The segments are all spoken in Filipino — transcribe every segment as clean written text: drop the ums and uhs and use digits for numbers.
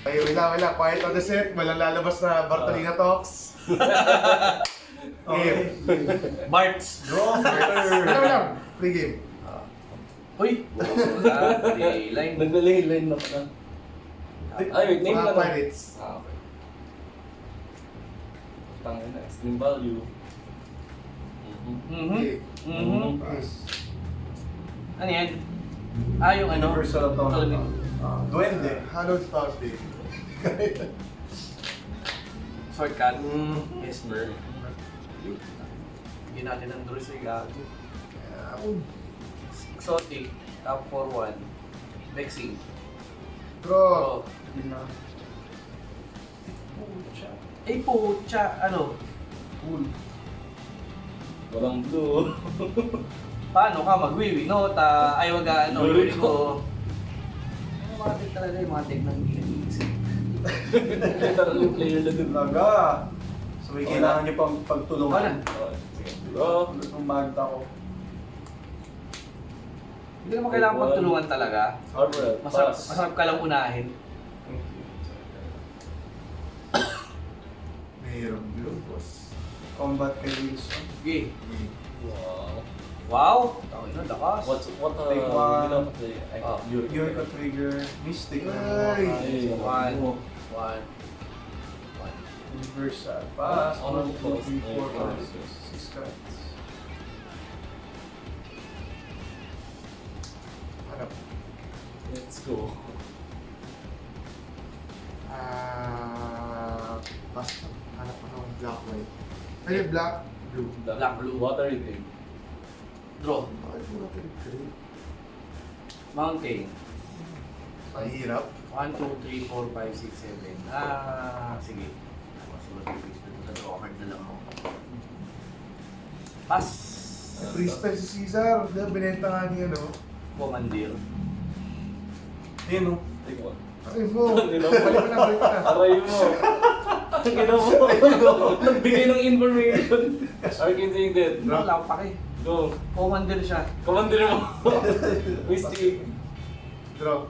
Okay, wala. Quiet on the set. Walang lalabas na Bartolina Talks. Okay. Barts. Draw. Wala. Pre-game. Uy! Wala. Line. Naglalay-line na pala. Ay, wait, name Mga ka na. Pirates. Okay. Tangin na, extreme value. Okay. Pass. Ano yan? Ah, yung ano? Universal Automaton. Duende. Hallowed Thursday. Shortcut. Esmer. Hindi natin ang draw sa gago. Exotic. Top 4-1. Vexing. Draw. Draw. Eh, pucha. Ano? Walang blue. Paano ka magwiwinota? Ay, wag ano. Blue Yuri ko. Ano mga tig talaga yung mga tig ng iniisip. Literal yung player na dun. Talaga. So may kailangan niyo pang Wala. pagtulungan. Sige. Draw. Ang magta ko. Hindi naman kailangan pagtulungan talaga. Arbor. Masarap ka lang unahin. Mayroong blue, boss. Combat kay Wilson. Sige. Wow. Wow! Tawin na, lakas. What Take one. ginaplay? Yuri ko trigger. Mystic. Ay. One. Universal. Pass. Ano 1, 2, 3, 4, po? 5, 6 cards. Hanap. Let's go. Basta. Hanap ako ng black, white. Ay, black, blue. Black, blue. Water retain. Draw. Bakit mo natin green? Mountain. Mahirap. 1, 2, 3, 4, 5, 6, 7. Sige. Masunod yung base dun. Sa draw card na lang ako. Pass. Free spell si Caesar. Binenta nga niya, no? Commandeer. Ayun o. Take one. Ay mo. Balik mo na, balik mo na. Aray mo. Tingnan mo. Nagbigay ng information. Arcane dead. Wala akong pake. Go. Commander siya. Commander mo. Mystic. Draw.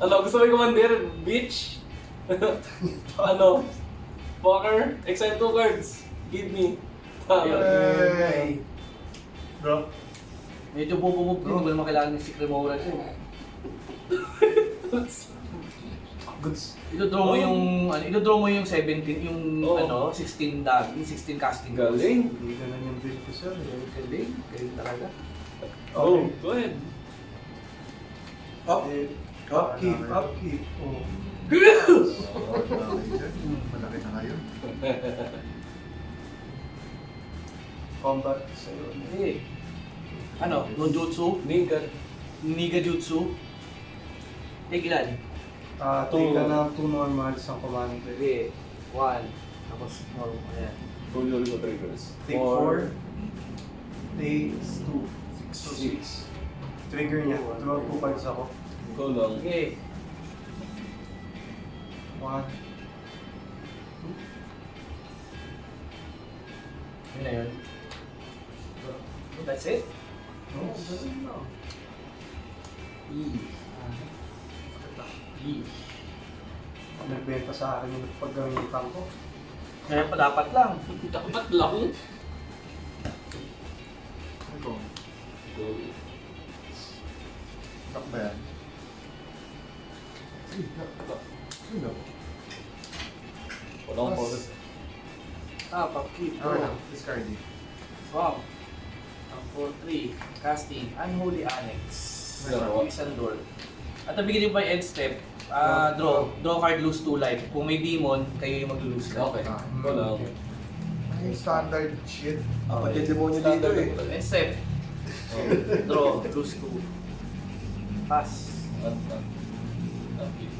Ano, gusto mo yung commander? Bitch? Ano? Poker? Exile 2 cards. Give me. Ay. Draw. Medyo bubumove ko. Hindi naman kailangan ng Secret Moral siya. Goods. Ito-draw mo yung ano, ito-draw mo yung 17, yung Oo. ano, 16 yung 16 casting. Galing. Hindi ka na yung build ko sir. Galing, galing talaga. Oh, go ahead. Up. Upkeep. Upkeep. Oh. Malaki na kayo. Combat sa'yo. Eh. Ano, no-jutsu, Nigga. Niga Jutsu. Take ilan? Take ka ng 2 normals ang commander. Sige, 1. Tapos, normal, ayan. Go Yuri ko triggers. Take 4. Take 2. 6. Trigger niya. Draw 2 cards ako. Go lang. Sige, 1. yun na yun. That's it? No, ganun lang. Nagbenta sa akin yung paggamitan ko. Kaya pa dapat lang. Dapat lang. Ito. Go. Lock ba yan? Ay, lock. Sino? Walang forest. Upkeep. Okay lang. Discarding. Swamp. 4-3. Casting. Unholy Annex. Dalawa. Isang door. At nabigyan niyo pa yung end step. Draw. Draw card, lose 2 life. Kung may demon, kayo yung mag-lose ka. Okay. Go lang. Ay, standard shit. Pati demonyo dito eh. End step. Draw, lose 2. Pass. Okay.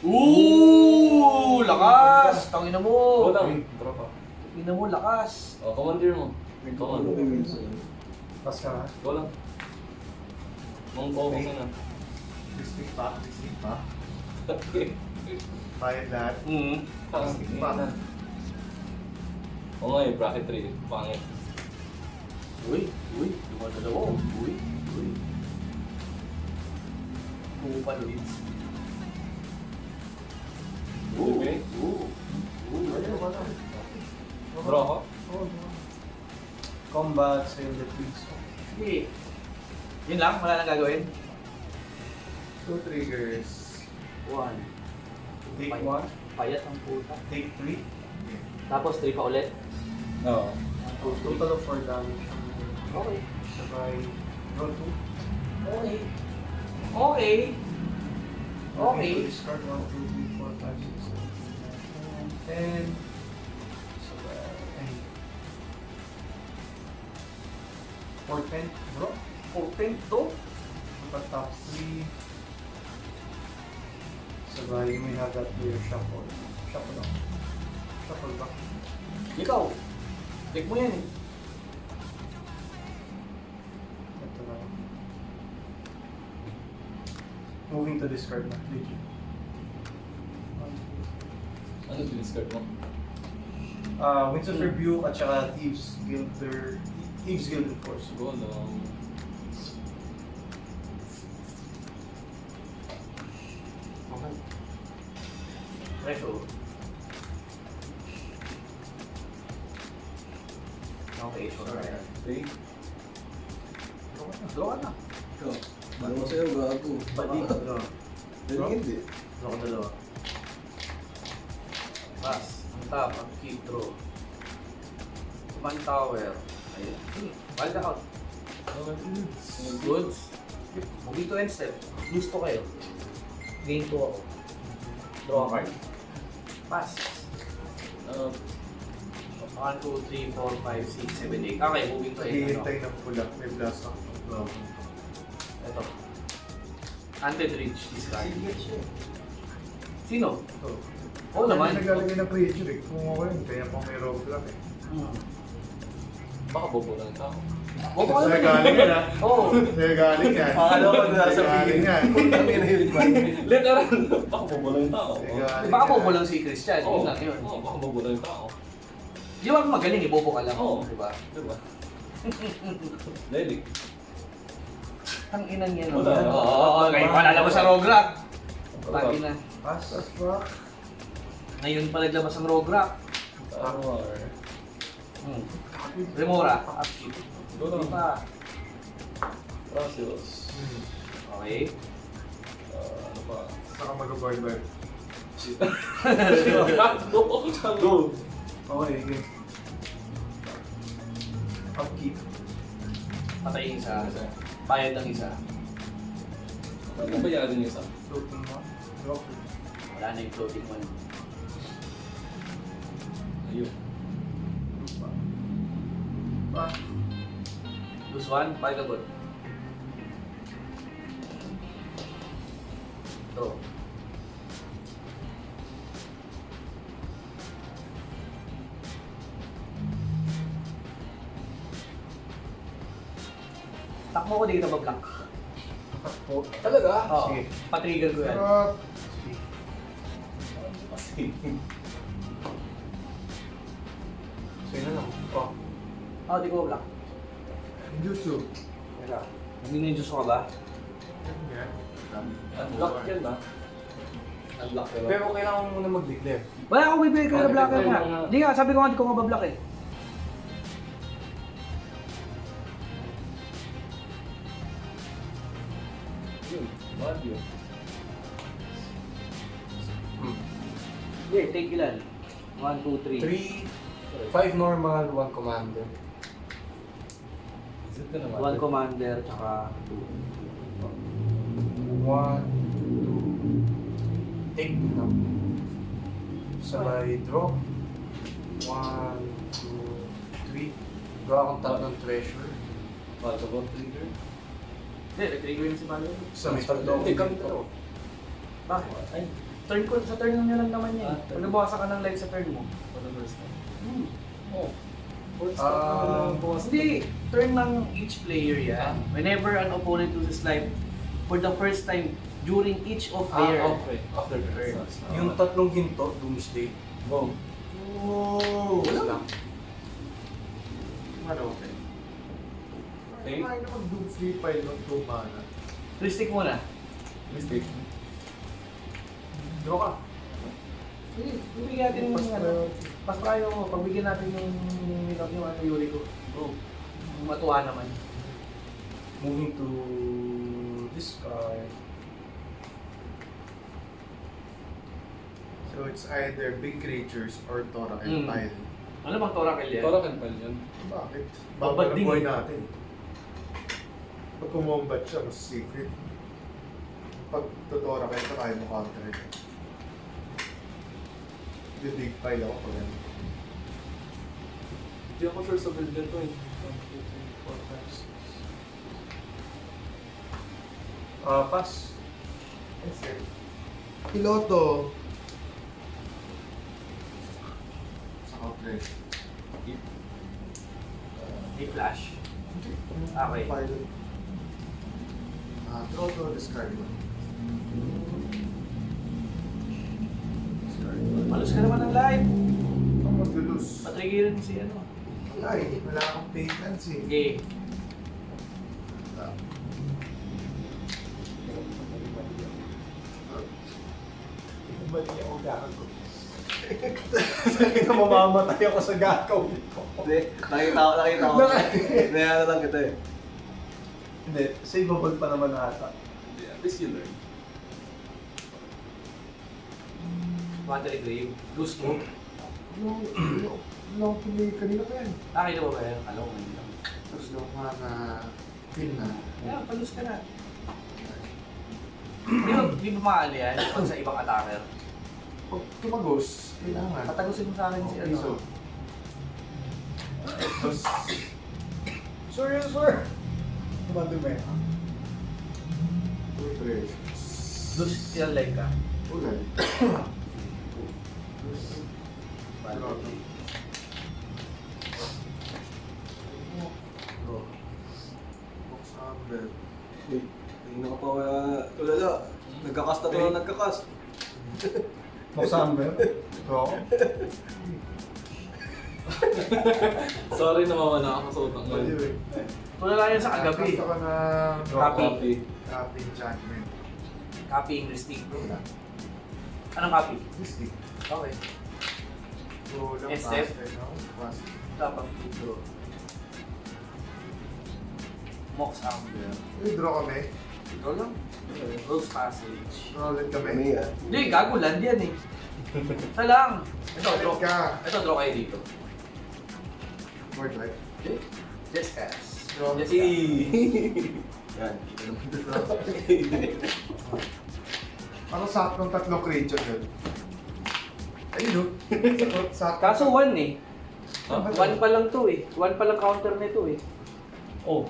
Ooh! Lakas! Tangina mo! Go lang. Draw ka. Tangina mo, lakas! Oh, commander mo. Commander. Pass ka na. Go lang. Mang bobo ka na. 16 pa. Bayad lahat. Pangit. Pa. Oo nga eh, bracket 3. Pangit. Uy, dalawa. Uy. Pupa Luis. Okay. Draw ko? Combat, save the trees. Sige. Yun lang, wala nang gagawin. 2 triggers. 1. Take Payat. 1, Payat ang puta. take 3. Tapos 3 pa ulit. Oo. Total of 4 damage. Okay. Sabay, draw 2. Okay. Okay. Okay. Discard 1, 2, 3, 4, 5, 6, 7, 8, 9, 10. Sabay, ay. 4, 10, draw. Open to. Top 3. Sabay, you may have that player shuffle. Shuffle lang. Shuffle back. Ikaw. Take mo yan eh. Ito na. Moving to discard na. Legit. Ano discard mo? Winds of Rebuke at saka Thieves Guild Enforce. Siguro, Okay. Threshold. Okay, sure. take. Draw ka na. Bago ko sa'yo, gago. Badi. Draw. Hindi. Draw ka dalawa. Pass. Ang top, ang keep draw. Command tower. Ayun. Sige, wild out. Goods. Moving to end step. Lose to kayo. Gain 2 ako. Draw a card. Pass. 1, 2, 3, 4, 5, 6, 7, 8. Okay, moving to end. Naghihintay ng pula. May blast ako. Ito. Undead Reach, discard. Sino? Ito. Oo naman. Hindi naglalagay ng creature eh. Kung ako yun, kaya pang may roguelike eh. Baka bobo lang tao. Bobo ka Sa'yo naman. galing yan ha. Oo. Sa'yo galing yan. Akala ko na nasa Sa'yo galing yan. Literal. Baka bobo lang tao. Sa'yo galing Baka yan. bobo lang si Christian. Yun lang yun. Oo, baka bobo lang tao. Di ba magaling eh, bobo ka lang. Oo. Diba? Diba? Lelik. Ang inan yan. Wala. Oo, okay. Palala mo sa Rogrock. Lagi na. Pass, pass, rock. Ngayon pa naglabas ang Rogrock. Armor. Remora. Upkeep. Go Di lang. pa. Process. Okay. Ano pa? Saka mag-guard ba? Go! Okay, game. Upkeep. Patay yung isa. Bayad ng isa. Ano ba yarin yung isa? Floating 1. Draw 2. Wala na yung floating one. Ayun. Back. Lose one, pagkabot. Draw. Takmo ko dito ba-block? Takbo. Talaga? Oo. Sige. Pa-trigger ko yan. Rock. So yun na lang. Oh. Oo, di ko block. Jutsu. Wala. Nag-ninjus ka ba? Yan. Unlock yan ba? Unblock ka ba? Pero kailangan mo muna mag-declare. Wala akong bibigay ka na blocker Declare nga. mo nga. Hindi nga, sabi ko nga di ko nga ba-block eh. Yun. Value. Hindi, take ilan? 1, 2, 3. 3, 5 normal, 1 commander. Is it ka naman? 1 commander, tsaka 2. 1, 2. Take 2 na. Sabay draw. 1, 2, 3. Draw akong tatlong treasure. Bago ba trigger? Hindi, nag-trigger yun si Malo. Sa may tatlong Hindi, kami to. Bakit? Ay, Turn ko, sa turn niya lang naman Ah, yan. turn. Pag nabawasan ka ng life sa turn mo. for the first time. Oh. First Ah, Hindi, turn ng each player yan. Whenever an opponent loses life, for the first time, during each of their okay. After the turn. Yung tatlong ginto, Doomsday. Go. Oh! Wala lang. Ano okay? Okay. Kaya na mag-doom free file ng 2 mana. Twistic muna. Mistake. Draw ka. Sige, bibigyan natin yung ano. Mas tayo ko, pagbigyan natin yung Yuri ko. Go. Matuwa naman. Moving to discard. So it's either big creatures or Tora Mm. and Pile. Ano bang Torakil yan? Tora kan pal yun. Bakit? Babad Babad din buhay eh. natin. Pag kumombat siya, mas secret. Pag tutora kayo, kaya mo counter ito. Yung big pile ako pag ano. Hindi ako sure sa build nito eh. 1, 2, 3, 4, 5, 6. Pass. Piloto. Sa outrage. May flash. Okay. Pilot. Draw to discard mo. Discard mo. Malos ka naman ng live. Ang mag-lose. Patrigirin si ano. Wala eh. Wala akong payments eh. Sige. Mali ako gago. Sakit na mamamatay ako sa gagaw. Hindi, nakita ko. Hindi, ano lang kita eh. Hindi, saveable pa naman ata. Yeah, at least you learn. Battery grave. Lose mo. No, kanina pa yan. Nakita mo ba yan? Alam mo kanina. Tapos yung mga pin na. Kaya, palus ka na. Di ba maali yan? Pag sa ibang attacker. Pag tumagos, kailangan. Patagusin mo sa akin si Okay, ano. so. Tapos, Sir, sir! Madumi. two treasures. Lose still like ka. Ulan. Box number. Hindi na ka pa tulala. Nagkakast na to, nagkakast. Moxamber. Ito ako. Sorry na mawala ako sa utang Mali ngayon. eh. Wala lang yan sa kagabi. Kasta ka ng Copy. Copy enchantment. Copy English stick. Anong copy? Mystic. Okay. So, lang SF. pass eh, no? Pass. Dapat dito. Mox Amber. Uy, draw kami. Ito lang. Rose Passage. Draw ulit kami. Kami ah. Hindi, gago land yan eh. Ito lang. Ito, draw. Ulit ka. Ito, draw kayo dito. Word right? Just cast. Draw. Just cast. Yan. Parang sakto ng tatlong creature yun. Ayun no? Sakto. Kaso 1 eh. Huh? 1 pa lang to eh. 1 pa lang counter nito eh. Oh,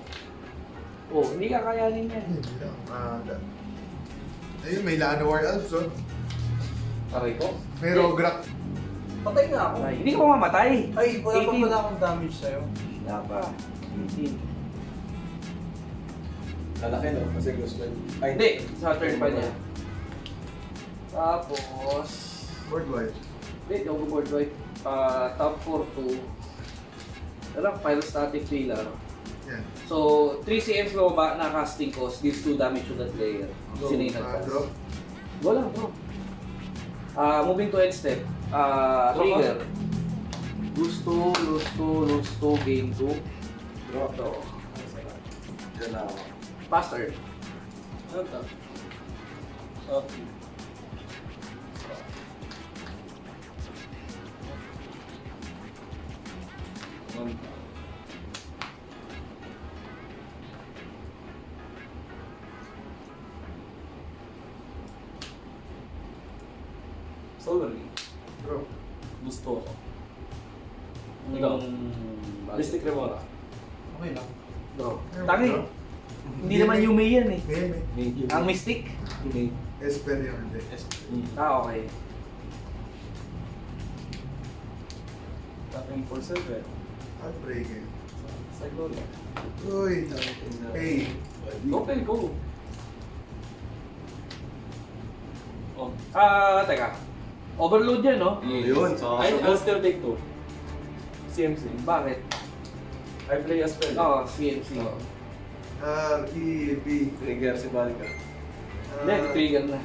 Oh, hindi kakayanin yan. Hindi lang. Ayun, may Llanowar Elves oh. aray ko. May Rograk. Patay nga ako. Ay, hindi ka mamamatay. Ay, wala pa 18. pala akong damage sa'yo. Wala pa. 18. Lalaki no? Kasi gusto ko. Ay, Hindi, sa turn pa niya. Tapos... Word wide. Wait, yung board right. Top 4 to... Alam, Pyrostatic Pillar. Yan. So, 3 CMs baba na casting cost deals 2 damage to that player. Go. Sino yung nag-cast? Draw. Wala, bro. Moving to end step. Trigger. Lose 2, game 2. drop. So, Diyan na ako. faster. Ano to? Okay. One. Sorry. Draw. Gusto ako. Ikaw? Mystic Remora. Okay lang. Bro. Tangi. Hindi naman Yume yan eh. May. Ang Mystic? May. Esper yun, hindi. Okay. Tapping for 7. Heartbreaker. Cyclone. Uy. Hey. Okay, go. Oh. Teka. Overload yan, no? Yun, so I'll still take 2. CMC. Bakit? I play as well. Oo, CMC. Oh. R-E-B. Trigger si Balika. Hindi, trigger na.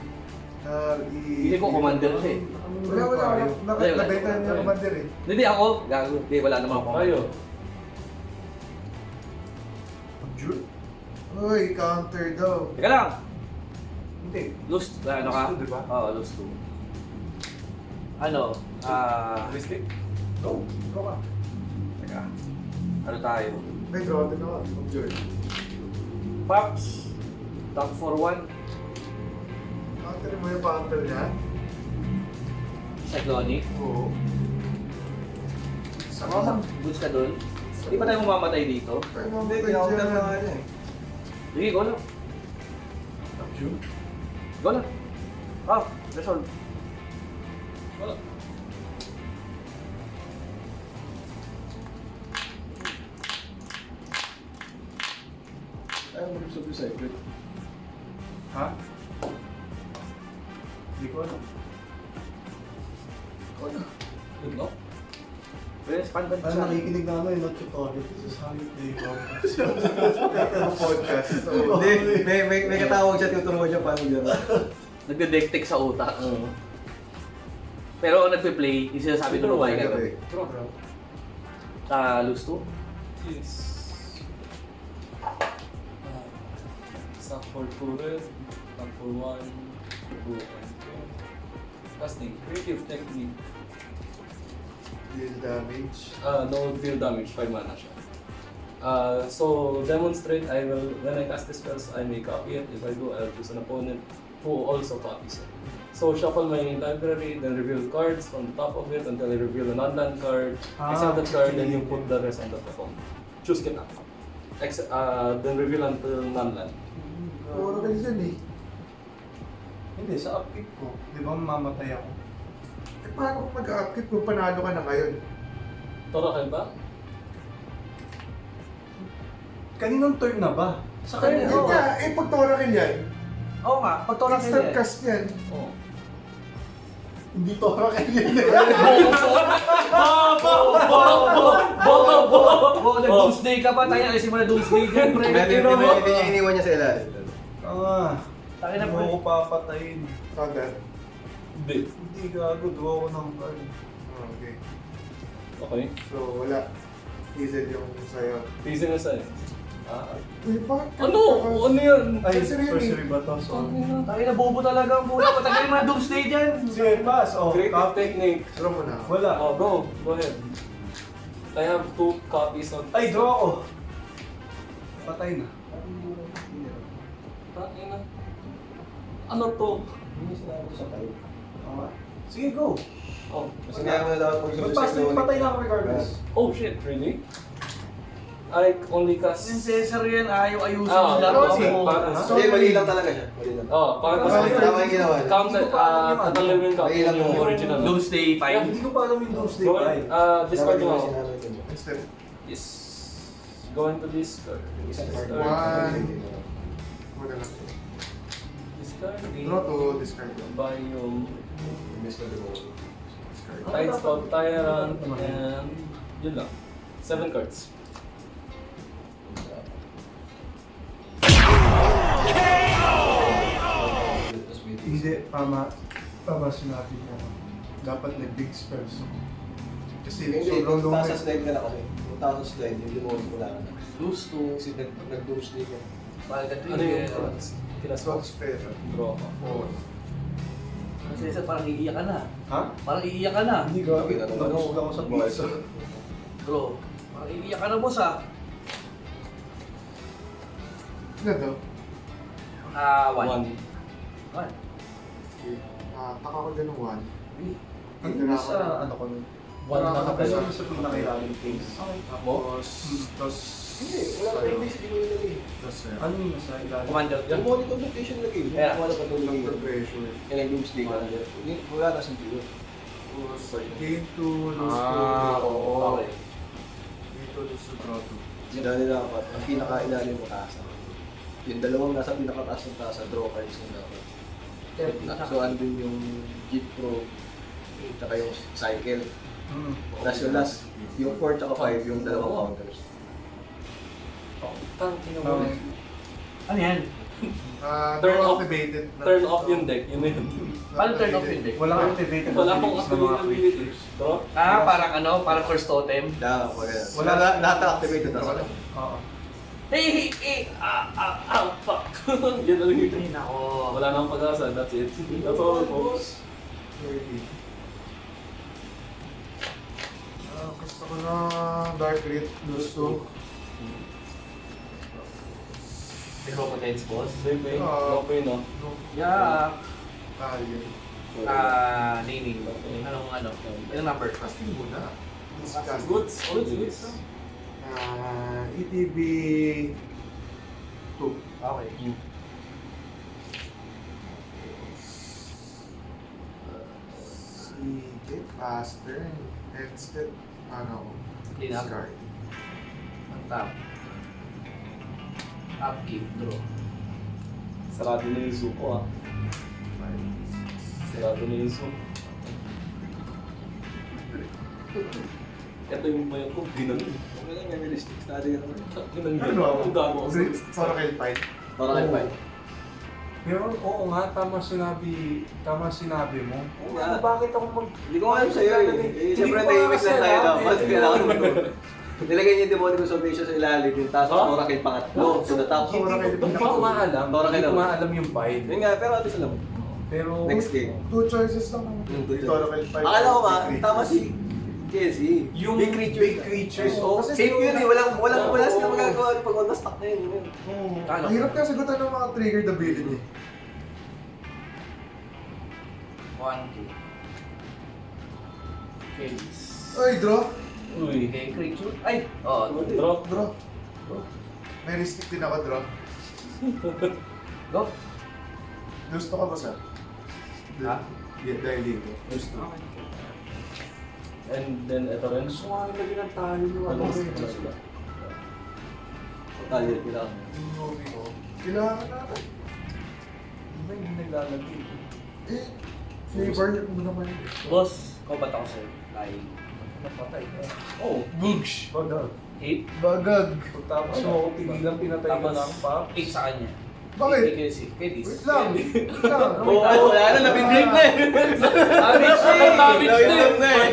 R-E-B. Hindi ko commander siya eh. Wala. Wala. Nabenta niya commander eh. Hindi ako, gago. Hindi, wala naman ako. Tayo. Uy, counter daw. Teka lang. Hindi. Lose, ano ka? Lose two, di ba? Oo, lose 2. Ano? Restrict. Go. Go ka. Teka. Ano tayo? May draw din ako. Observe. Pops. Top 4-1. Counter mo yung counter niya? Cyclonic. Oo. Saka goods ka dun. Hindi pa tayo mamamatay dito. Kaya mo Hindi, ba kinaunter na dyan? nga niya eh. Sige, go lang. Go lang. Oh, resolve. Wala. Ayaw mo rin sa recycle. Ha? Hindi ko alam. Good luck. Pwede span ka Parang sa... nakikinig na ano yung not tutorial. This is how you play podcast. Podcast. So, Hindi, may katawag siya, tuturuan siya paano gano'n. Nagde-deck sa utak. Pero ang nagpe-play, yung sinasabi ng babae ka gabi. Draw. lose 2. Yes. Stock for 2 red. Stock for 1. 2 and 2. Casting. Creative technique. Deal damage. No deal damage, 5 mana siya. So, demonstrate, when I cast this spells, I may copy it. If I do, I'll choose an opponent who also copies it. So, shuffle my library, then reveal cards from the top of it until I reveal a non-land card. Except the card, then you put the rest on the top. Choose kita. Then reveal until non-land. Puro kayo dyan eh. Hindi, sa upkeep ko. Di ba mamamatay ako? Eh, paano kung mag-upkeep kung panalo ka na ngayon? Torakel ba? Kaninong turn na ba? Sa Yun kanya, nga, eh pag Torakel yan, Oo nga, pag tolak instant cast yan. Oo. Hindi Torakel yan eh. nag-doomsday ka pa, tayo alisin mo na doomsday dyan, pre. Hindi niya iniwan niya sa ilalim. Tayo na, Hindi pre. mo ko papatayin. Kagad. Hindi. Hindi gago, draw ko ng card. Okay. Okay. So, wala. Diesel yung sa'yo. Teasing na sa'yo. Uy, bakit ka? Ano? Ano yan? Ay, Sorcery yun eh. sorcery ba to? Sorry. Tayo na, bobo talaga ang buhay. Patagalin mo na doomsday dyan. Sige, pass. Oh, Creative copy. technique. Draw mo na. Wala. Oh, go. Go ahead. I have 2 copies of... Ay, draw ako. Patay na. Tangina. Ano to? Hindi sinabi ko sa tayo. Tama. Sige, go. Oh, Kasi nga mo na dapat kung Mag-pass na patay na ako regardless. oh shit, really? I only cast... Yung Cesar yan, ayaw ayusin Ah, yung lahat okay. mo. Hindi, mali lang talaga siya. Mali lang. Oh, para Tama yung ginawa niya. Count, Hindi ko pa alam yung ano. tatalawin yung copy Mahirap yung yung original. Doomsday 5. Hindi ko pa alam yung Doomsday Go pa ahead. eh. Discard Dapat mo yung ako. sinabi ko. Instead. Yes. Going to discard. Discard. Wala lang. Discard. Draw to discard. By yung Miss ko din mo. Discard. Tides of Tyrant and yun lang. 7 cards. Hindi, tama sinabi niya. Dapat nag-big spells. Kasi Hindi, sobrang kung taas sa lumit. slide ka na kasi. Kung taas sa slide, hindi mo wala ka na. Lose 2. Kasi nag-doomsday ka. Mahal ka Ano yung cards? Swap spell. Draw ka. Oo. Ang Cesar, parang iiyak ka na. Ha? Parang iiyak ka na. Hindi gago. Okay, ano, Nabusog ako sa pizza. Bro, parang iiyak ka na, boss ah. Ano to? 1. 1. 1. Taka ko dyan ng 1. Ano na sa ano ko nun? One na Ano kapasa. yung sa pinakailalim case? Tapos... Tapos, Hindi, wala ka English, hindi mo nilagay. ano yung nasa ilalim? Commander Yung dyan. monitor notation lagay. Yeah. Wala pa tulog Under yun. pressure. Kaya nag-doomsday ka. Hindi, wala na sa video. Tapos, gain to, lose to. Okay. Gain to, lose to, draw to. Dali dapat, ang pinaka-ilalim mo taas. Yung dalawang nasa pinakataas ng taas, draw cards yung dapat. So, ano din yung Jeep Pro, tsaka yung Cycle. Tapos yung last, yung 4 tsaka 5, yung dalawang counters. Tangina mo. Ano yan? Turn no off. activated na. Turn off yung deck, yun na yun. Paano turn off yung deck? Wala kang activated Wala akong abilities ng mga ability. creatures. Draw? Parang ano, parang first totem. Yeah, wala. Wala Lahat na activated na sila. Oo. Fuck. Yan na lang yun. Ay, nako. Wala nang pag-asa, that's it. That's all, folks. Gusto ko na Dark Rit. Gusto. May potence boss. Baby, okay no? Yeah. Yun. Naming. Anong ano? Ilang number? Casting muna. Goods, all goods. ETB 2. Okay. Sige, faster. Instead, ano, Clean up. discard. Ang top. Upkeep, draw. Sarado na yung suko ah. Sarado na yung suko. Ito yung mayan ko, ginanon. Okay lang, may realistic study ka naman. Ano ba? Ang gago ako. Oracle fight. Para kay Pero oo nga, tama sinabi mo. Oo nga. Bakit ako Hindi ko alam sa'yo eh. Siyempre, tahimik lang tayo dapat. Kailangan mo doon. Nilagay niya yung demonic consultation sa ilalim, yung taas ng Oracle pangatlo. To the top. Hindi ko maalam. Oracle Hindi ko lang. maalam yung vibe. Yun nga, pero at least alam mo. Pero Next game. 2 choices lang. Yung two Dito, choices. Oracle fight. Akala ko nga, Big tama creatures. si Chelsea. yung Big creatures. Oh, Kasi safe yun eh. Wala sila Oo. magagawa pag on the stock na yun. Ano? Hirap ka sagutan ng mga triggered ability. 1, 2. Kills. Ay, draw. Uy. Okay, creature. Ay! Oo. Draw. Draw. May restrict din ako, draw. Go. Gusto ka ba, sir? Ha? Yeah, dahil dito. Gusto. And then ito rin. gusto ko nga nilagyan ng talo yung ano. Talir nila. Yung movie ko. Kailangan natin. Hindi ba hindi naglalagay? Eh, flavor mo naman yun. Boss, combat ako sa'yo. Lying. Napatay ka. Oh, Bugs. Bagal. 8. Bagag. Pagtapos mo, tigilang pinatay ka Tapos, lang pa. 8 sa kanya. Bakit? 8 kills eh. Kay Diz. Wait lang. Wait lang. Oo, wala na, napindrink na eh. Damage na eh! Napindrink na eh.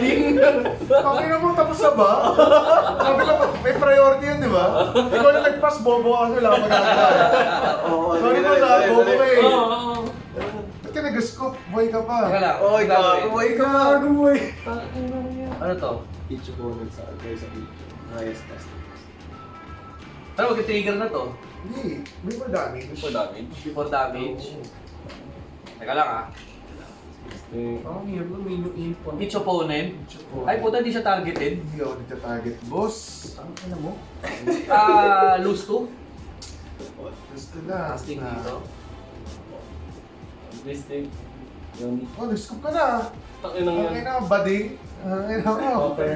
Pakina mo, tapos na ba? Sabi ko, may priority yun, di ba? Ikaw na nag-pass, bobo ka wala akong magagawa. Oo, Sorry sige mo na, na, sige, bobo sige. ka eh. Oo. Ba't ka nag-scoop? Boy ka pa. Teka lang. Oy, gagawin. gago mo eh. Ano to? Each opponent sa alcohol sa highest test. Ano mag-trigger na to? Hindi, may more damage. For damage. Before damage. Teka lang ah. Ang hirap may new info. Each opponent. Ay puta, di siya targeted. Hindi ako nagta-target. Boss! Ang ina mo? Lose 2. Gusto na. Casting dito. Mistake. Yun. Oh, nag-scoop ka na. Takin lang Okay yan. na, buddy. Okay na mo. Okay.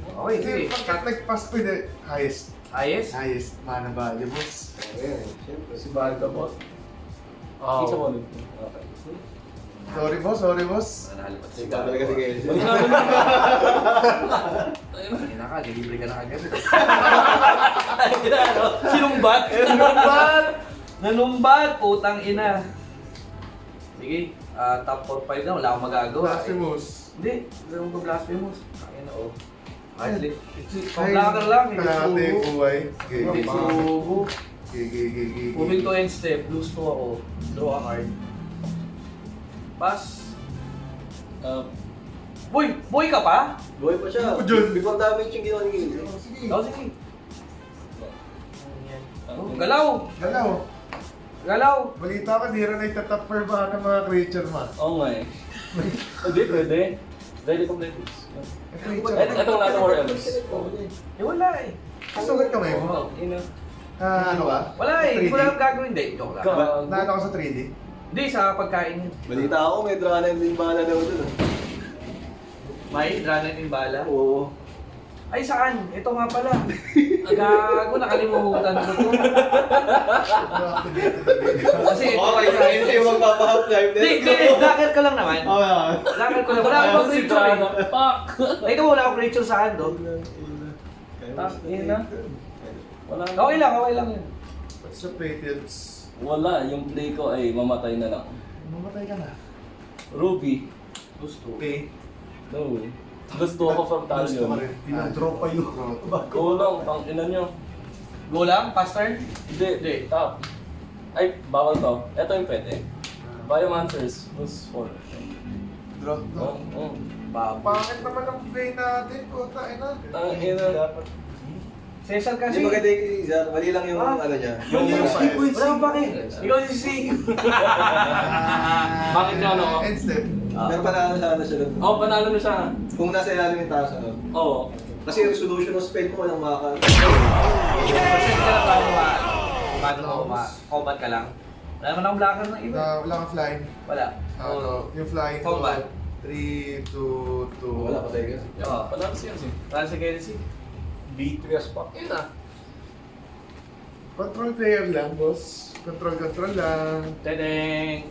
Okay, sige. Kasi pagkat nag-pass ko yun, highest. Highest? Highest mana value, boss. Ayan, siyempre. Si Balga mo. Each opponent. Okay. Sorry, boss. Sorry, boss. Nanalo pa Sipa talaga si Kelly. Ina ka, delivery ka na agad. Sinumbat? Numbat! Nanumbat! Putang ina. Sige, top 4-5 na, wala akong magagawa. Blasphemous. Hindi, hindi akong pa-blasphemous. Kaya na, oh. Hardly. Ay, Pang-blocker lang, hindi kalahati yung subo. buhay. Hindi subo. Gigi. Moving to end step, lose 2 ako. Draw a card. Pass. Boy! Boy ka pa? Buhay pa siya. Ako dyan. Before damage yung ginawa ni Kelly. Sige. Oh, sige. Oh, galaw! Galaw. Galaw! Balita ka, di rin nagtatapper ba ng mga creature ma? Oo nga eh. Hindi, pwede. Ready complete. Itong lahat ng more else. Eh wala eh. Sugat kamay mo? Ina. Ano ka? Wala eh, hindi 3D? ko lang gagawin. Hindi, joke lang. Gago. Naano ka sa 3D? Hindi, sa pagkain yun. Balita ako, may drana yung bala daw dun. May drana yung bala. Oo. Ay, saan? Ito nga pala. Gago, nakalimutan ko to. Kasi ito Okay, sa akin sa'yo magpapa-half-life. Hindi, lacker ka lang naman. Oo, yan. Lacker ko lang. Wala akong Si creature Drana. eh. Fuck! Ay, ito wala akong creature saan do. Ina. Wala na. Okay lang yun. sa Patriots. Wala, yung play ko ay mamatay na lang. Mamatay ka na. Ruby. Gusto. Okay. No. Gusto ako from Gusto ka Talion. rin. Pinag-draw pa yun. Go lang, pang ina nyo. Go lang? Fast turn? Hindi, top. Ay, bawal to. Ito yung pwede. Biomancers, plus 4. Draw. Oh. Pangit naman ang play natin. Puta, ina. Ang ina. Cesar kasi. Hindi maganda yung isa, mali lang yung ano niya. Yung sequence. Wala kang pake. Ikaw si C. Bakit yun ako? End step. Pero panalo sana siya doon. Oh, panalo na siya. Kung nasa ilalim yung taas, ano. Oo. Kasi yung resolution ng spell mo, walang makaka... Percent ka lang paano combat ka lang. Wala naman akong blocker ng iba. Wala kang flying. Wala. Yung flying. Combat. 3, 2, 2. Wala, patay ka. Oo. Panalo siya siya. Para sa Kelsey. B3 pa. Yun na. Control player lang, boss. Control lang. Tadeng!